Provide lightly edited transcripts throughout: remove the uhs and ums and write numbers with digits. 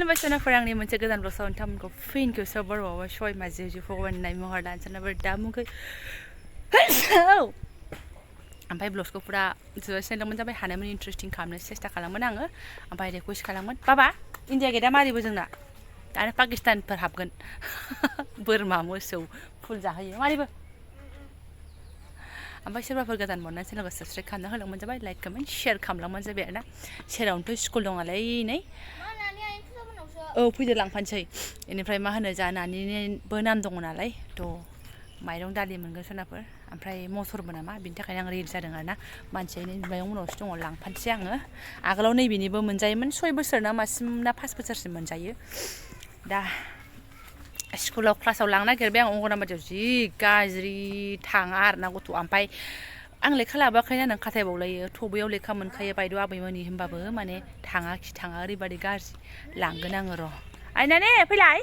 खुलुमबाय सोनाफोर आंनि मोनसे गोदान ब्लगआव नोंथांमोनखौ फिनखौ सोबोरबावो सय माजे फगवाननाय महर दानसनाबो दामुखै ओमफ्राय ब्लगखौ पुरा जोबसिनदोंमोन जाबाय हानायमोन इन्टारेस्टिं खालामनो सेस्था खालामोन आङो ओमफ्राय रिकुवेस्ट खालामोन बाबा इन्डिया गेटआ मारिबो जोंना आरो पाकिस्तानफोर हाबगोन बोरमा मोसौ फुल जाहोयो मारिबो ओमफ्राय सोरबाफोर गोदान मोनना चेनेलखौ साबस्क्राइब खालामना होलांबानो जाबाय लाइक कमेन्ट शेयार खालामलांबानो जाबाय आरोना सेरावनोथ' स्कुल दं नालाय नै औ फैदो लांफानोसै बेनिफ्राय मा होनो जा नानिनिबो नाम दङ नालाय थ' माइरं दालि मोनगोन सोनाफोर ओमफ्राय मटरबो नामा बिनि थाखायनो आं रेडि जादों आरोना मानसियानो माइरं उनावसो दङ लांफानोसै आङो आगोलाव नैबेनिबो मोनजायोमोन 6 बोसोर ना मासिम ना 5 बोसोरसिम मोनजायो दा स्कुलाव क्लासाव लांनो नागिरबाय आं अंगनाबादियाव जि गाज्रि थाङा आरोना गथ' ओमफ्राय आं लेखा लाबोआखैना नों खाथायबावलायो थ'बैयाव लेखा मोनखायो बायद' आबैमोननि होनबाबो माने थाङा खि थाङा ओरैबादि गाज्रि लांगोन आङो र' आइनाने फैलाय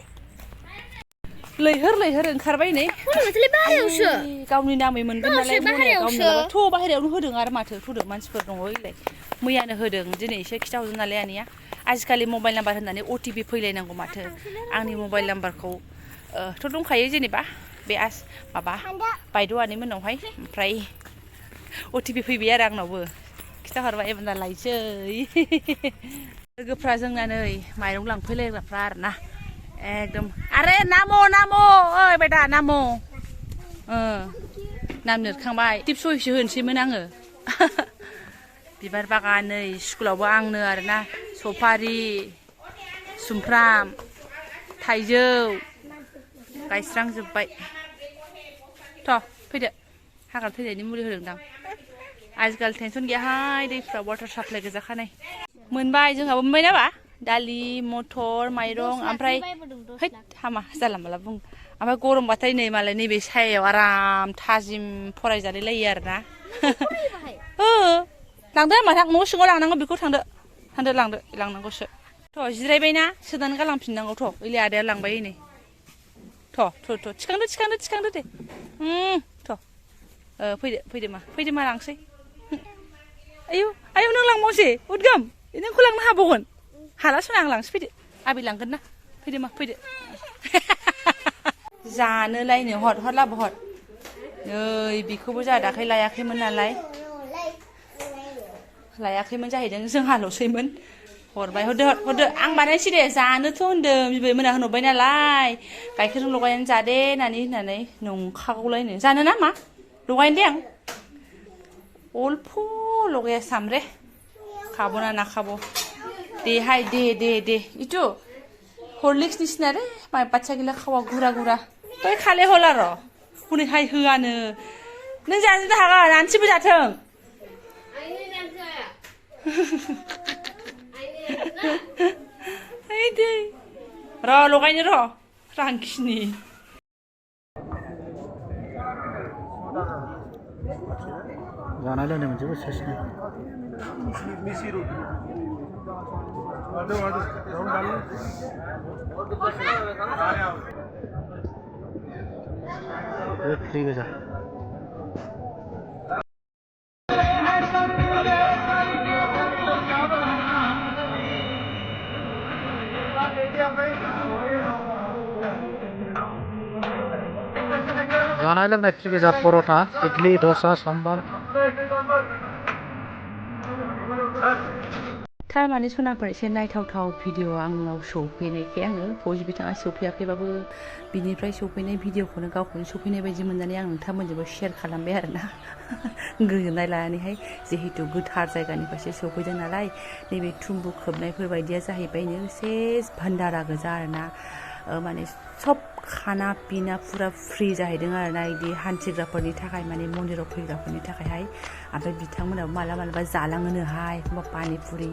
लैहोर ओंखारबाय नै गावनि नामै मोनगोन नालाय गावनि थ' बाहेरायावनो होदों आरो माथो थ'दो मानसिफोर दङ ओइलाय मैयानो होदों दिनै एसे खिथाहरदों नालाय आनैया आजिखालि मबाइल नाम्बार होननानै OTP फैलायनांगौ माथो आंनि मबाइल नाम्बारखौ थ' दंखायो जेनेबा बे माबा बायद'आनि मोननावहाय ओमफ्राय OTP फैबाय आरो आंनावबो खिथाहरबाय एबार लायसै लोगोफ्रा जोंना नै माइरं लांफैलायग्राफ्रा आरोना एकदम आरे नामो ओइ बेटा नामो नाम लिरखांबाय टिप सहिसो होनोसैमोन आङो बिबार बागान नै स्कुलावबो आंनो आरोना सफारि सुमफ्राम थाइजौ गायस्रांजोब्बाय थ' फैदो हाग्रा थैनायनि मुलि होदोंदां आजिखालि टेनसन गैयाहाय दैफ्रा वाटार साप्लाइ गोजाखानाय मोनबाय जोंहाबो मोनबाय नाबा दालि मटर माइरं ओमफ्राय हैद हामा जाला माला बुं ओमफ्राय गरमबाथाय नै मालाय नैबे सायायाव आराम थाजिम फरायजालाय लायो आरोना लांदो होनबा न' सिङाव लांनांगौ बेखौ लांनांगौसो थ' जिरायबायना सोनानै गालांफिननांगौ थ' ओइलाय आदाया लांबाय नै थ' थिखांदो दे थ' फैदो मा लांसै आयौ नों लांबावसै उदगाम नोंखौ लांनो हाबावगोन हालासो आं लांसै फैदो आबै लांगोन ना फैदो जानोलायनो हर लाबो हर नै बेखौबो जोंहा दाखालि लायाखैमोन नालाय लायाखैमोन जाहैदों जोंहाल'सैमोन हरबाय हरदो आं बानायनोसै दे जानोथ' होनदों बिबै मोना होनहरबाय नालाय गाइखेरजों लगायनानै जादे होननानै नंखागौलायनो जानो ना मा लगायनो दे आं अल्प लगाया सामरे खाबो ना नाखाबो देहाय दे इटु हरलिक्स निसिना रे माय बाच्चा गिला खावा गुरा बै खाले हला र' हनैहाय होआनो नों जानो हागोन आनसिबो जाथों र' लगायनो र' रांखिनि जानाय लोंनाय मोनसेबो सेस नै फ्रि गोजा जानाय लोंनाय फ्रि गोजा पर'था इडली दसा साम्बार थारमाने सनाफोर एसे नायथावथाव भिडिअ आंनाव सौफैनायखाय आङो फौजि बिथाङा सौफैयाखैबाबो बिनिफ्राय सौफैनाय भिडिअखौनो गावखौनो सौफैनाय बायदि मोननानै आं नोंथांमोनजोंबो शेयार खालामबाय आरोना गोजोननाय लानानैहाय जिहेतु गोथार जायगानिफ्रायसो सौफैदों नालाय नैबे थुम्बु खोबनायफोर बायदिया जाहैबायनो सेस भान्डारा गोजा आरोना माने सब खाना पिना फुरा फ्रि जाहैदों आरोना इदि हान्थिग्राफोरनि थाखाय माने मन्दिराव फैग्राफोरनि थाखायहाय ओमफ्राय बिथांमोनाबो मालाबा जालाङोनोहाय एखमबा पानिपुरि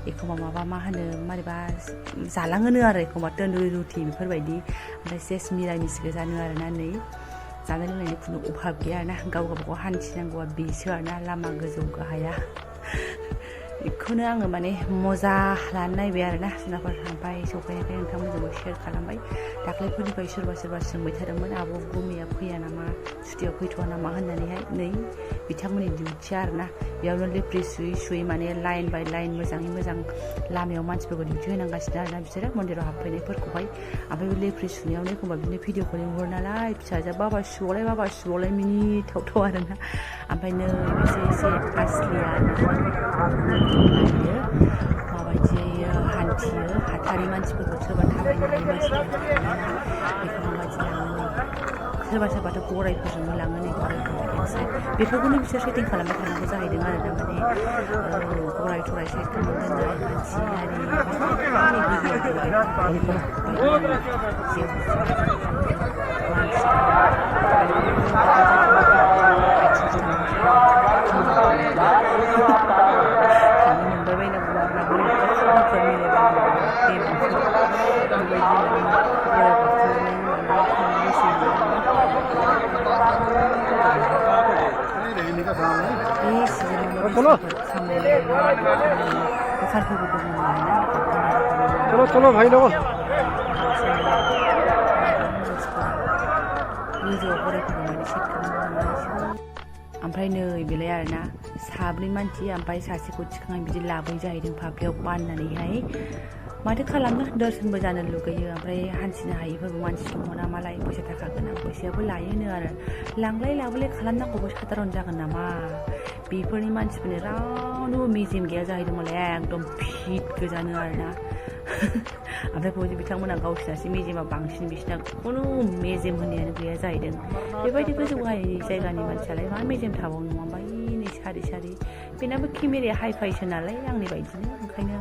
एखमबा माबा मा होनो मारैबा जालाङोनो आरो एखमबा तन्दुरि रुटि बेफोरबायदि ओमफ्राय सेस मिरामिस गोजानो आरोना नै जानाय लोंनायनि खुनु अभाब गैया आरोना गाव गावबागाव हान्थिनांगौआ बेसो आरोना लामा गोजौ गाहाया बेखौनो आङो माने मजा लानो नायबाय आरोना जुनारफोर ओमफ्राय सफैनायखाय नोंथांमोनजोंबो शेयार खालामबाय दाख्लैफोरनिफ्राय सोरबा सोंबाय थादोंमोन आब' गुमैया फैया नामा सुटियाव फैथ'वा नामा होननानैहाय नै बिथांमोननि डिउटिया आरोना बेयावनो लेफ्रि सुयै माने लाइन बाय लाइन मोजाङै मोजां लामायाव मानसिफोरखौ डिउटि होनांगासिनो आरोना बिसोरो मन्दिराव हाबफैनायफोरखौहाय ओमफ्राय बे लेफ्रि सुनायावनो एखमबा बिदिनो भिडिअखौ लिंहरो नालाय फिसाजोआ बाबा सुबावलाय मिनिथावथाव आरोना ओमफ्राय नै एसे आसलिया नायदो माबायदि हान्थियो हाथारि मानसिफोरखौ सोरबा थाबायनो हायै मानसिफोरखौ बेखौ माबायदि लाङो सोरबाथ' गरायफोरजोंनो लाङो नै गरायफोर साइड बेफोरखौनो बिसोर सेटिं खालामबाय थानांगौ जाहैदों आरोना माने गराय थराय साइड खालामना दोननाय चलो भाई लोग ओमफ्राय नै बेलाय आरोना साब्रै मानसि ओमफ्राय सासेखौ थिखांनानै बिदि लाबोयो जाहैदों फाफ्लियाव बाननानैहाय माथो खालामनो दर्शनबो जानो लुगैयो ओमफ्राय हान्थिनो हायिफोरबो मानसि दङ मालाय फैसा थाखा गोनां फैसायाबो लायोनो आरो लांलाय लाबोलाय खालामनांगौबो साधारन जागोन नामा बेफोरनि मानसिफोरनि रावनोबो मेजेम गैया जाहैदों मालाय एकदम फिट गोजानो आरोना ओमफ्राय बयबो बिथांमोना गावसिनासो मेजेमा बांसिन बिसिना खुनु मेजेम होननायानो गैया जाहैदों बेबायदि गोजौ गाहाय जायगानि मानसियालाय मा मेजेम थाबावनो नङा ओमफ्राय नै सारि बेनाबो केमेराया हाइ फाइसो नालाय आंनि बायदिनो ओंखायनो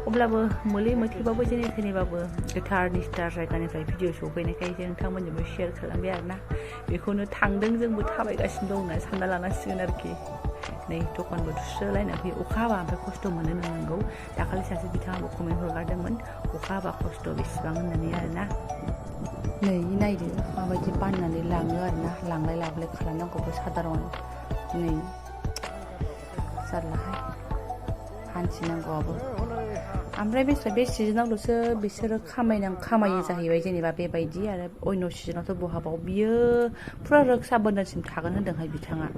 अब्लाबो मोले मोथेबाबो जेने थेनेबाबो गोथार निस्थार जायगानिफ्राय भिडिअ सफैनायखाय जों नोंथांमोनजोंबो शेयार खालामबाय आरोना बेखौनो थांदों जोंबो थाबायगासिनो दं होनना सानना लानांसिगोन आरोखि नै दखानबो थुस्रोलायना फैयो अखा हाबा ओमफ्राय खस्थ' मोनो नंगौ दाखालि सासे बिथाङाबो कमेन्ट हरगारदोंमोन अखा हाबा खस्थ' बेसेबां होननानै आरोना नै नायदो माबायदि बाननानै लाङो आरोना लांलाय लाबोलाय खालामनांगौबो साधारन नै जारलाहाय हान्थिनांगौआबो ओमफ्राय बे सिजोनावल'सो बिसोरो खामायो जाहैबाय जेनेबा बेबायदि आरो अन्य सिजोनावथ' बहाबाव बियो फुरा रोक्सा बन्धनसिम थागोन होन्दोंहाय बिथाङा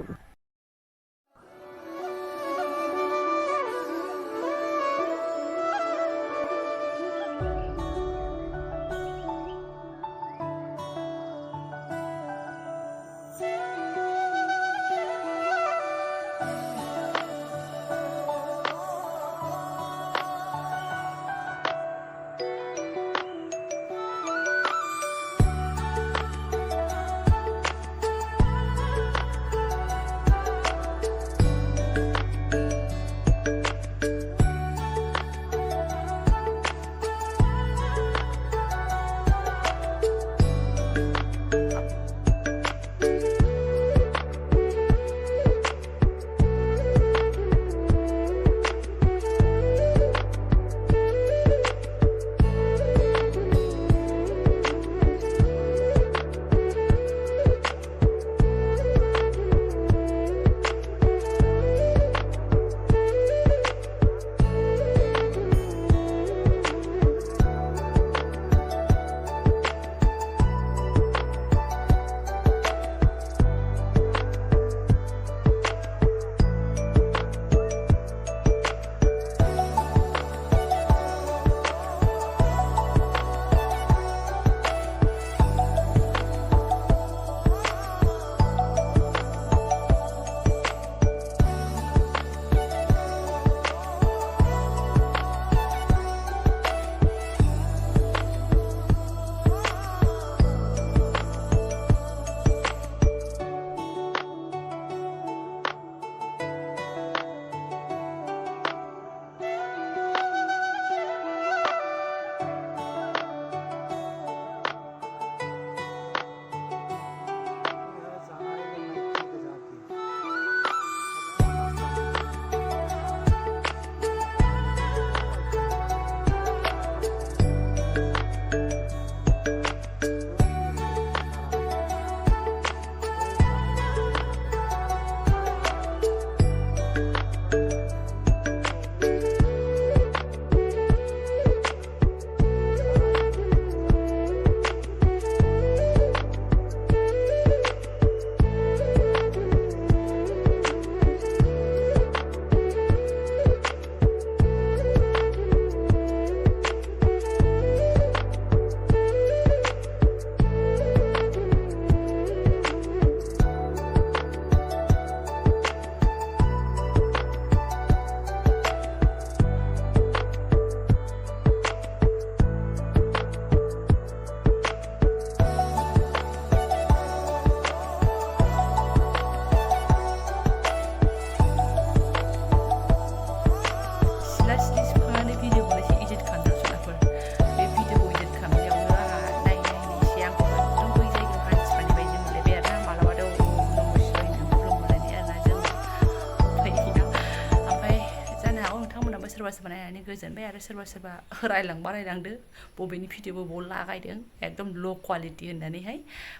गोजोनबाय आरो सोरबा सोरबा रायलांदो बबेनि भिडिअबो बाव लागायदों एकदम ल' क्वालिटि होननानैहाय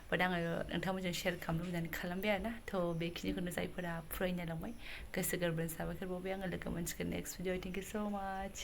बाट आङो नोंथांमोनजों शेयार खालामनो लुबैनानै खालामबाय आरोना थ' बेखिनिखौनो जायफोरा फरायनाय लांबाय गोसो गोरबोनि साबायखर बावबाय आङो लोगो मोनसिगोन नेक्स्ट भिडिअ थेंक इउ स' माच